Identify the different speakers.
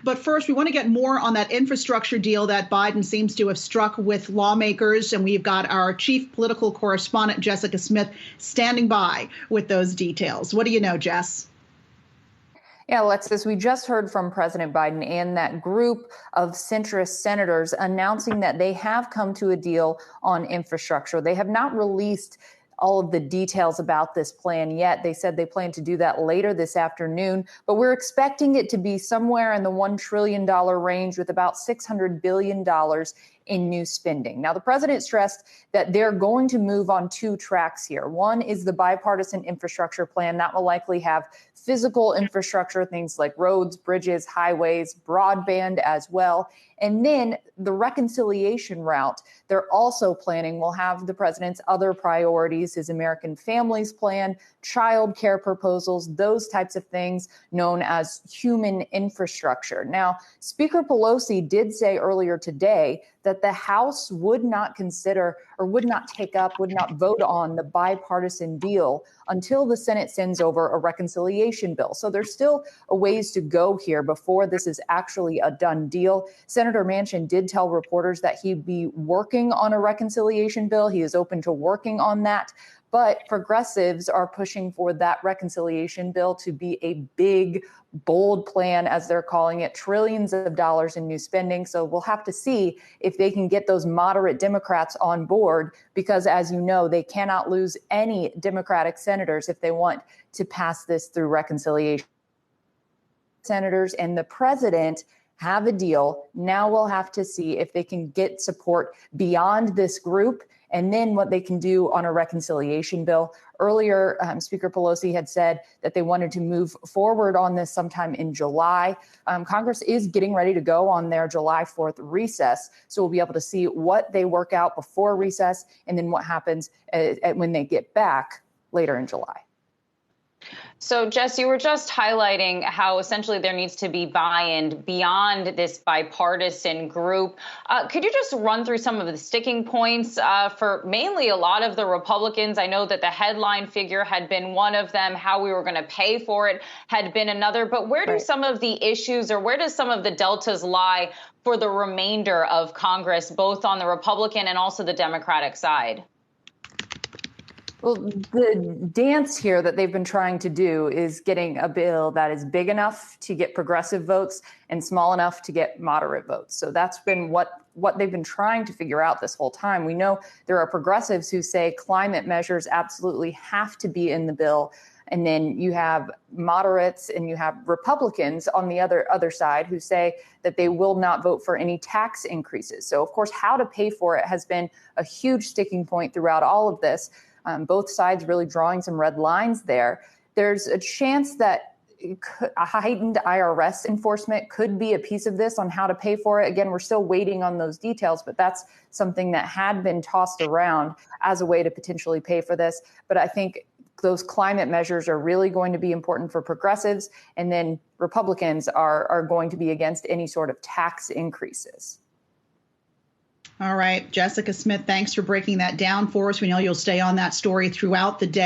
Speaker 1: But first, we want to get more on that infrastructure deal that Biden seems to have struck with lawmakers. And we've got our chief political correspondent, Jessica Smith, standing by with those details. What do you know, Jess?
Speaker 2: Yeah, Alexis, we just heard from President Biden and that group of centrist senators announcing that they have come to a deal on infrastructure. They have not released all of the details about this plan yet. They said they plan to do that later this afternoon, but we're expecting it to be somewhere in the $1 trillion range with about $600 billion in new spending. Now, the president stressed that they're going to move on two tracks here. One is the bipartisan infrastructure plan that will likely have physical infrastructure, things like roads, bridges, highways, broadband as well. And then the reconciliation route, they're also planning will have the president's other priorities, his American Families Plan, child care proposals, those types of things known as human infrastructure. Now, Speaker Pelosi did say earlier today that the House would not consider or would not take up, would not vote on the bipartisan deal until the Senate sends over a reconciliation bill. So there's still a ways to go here before this is actually a done deal. Senator Manchin did tell reporters that he'd be working on a reconciliation bill. He is open to working on that. But progressives are pushing for that reconciliation bill to be a big, bold plan, as they're calling it, trillions of dollars in new spending. So we'll have to see if they can get those moderate Democrats on board, because, as you know, they cannot lose any Democratic senators if they want to pass this through reconciliation. Senators and the president have a deal. Now we'll have to see if they can get support beyond this group and then what they can do on a reconciliation bill. Earlier, Speaker Pelosi had said that they wanted to move forward on this sometime in July. Congress is getting ready to go on their July 4th recess. So we'll be able to see what they work out before recess and then what happens when they get back later in July.
Speaker 3: So, Jess, you were just highlighting how essentially there needs to be buy-in beyond this bipartisan group. Could you just run through some of the sticking points for mainly a lot of the Republicans? I know that the headline figure had been one of them. How we were going to pay for it had been another. But where do some of the issues, or where does some of the deltas lie for the remainder of Congress, both on the Republican and also the Democratic side?
Speaker 2: Well, the dance here that they've been trying to do is getting a bill that is big enough to get progressive votes and small enough to get moderate votes. So that's been what they've been trying to figure out this whole time. We know there are progressives who say climate measures absolutely have to be in the bill. And then you have moderates and you have Republicans on the other side who say that they will not vote for any tax increases. So, of course, how to pay for it has been a huge sticking point throughout all of this. Both sides really drawing some red lines there. There's a chance that a heightened IRS enforcement could be a piece of this on how to pay for it. Again, we're still waiting on those details, but that's something that had been tossed around as a way to potentially pay for this. But I think those climate measures are really going to be important for progressives, and then Republicans are going to be against any sort of tax increases.
Speaker 1: All right, Jessica Smith, thanks for breaking that down for us. We know you'll stay on that story throughout the day.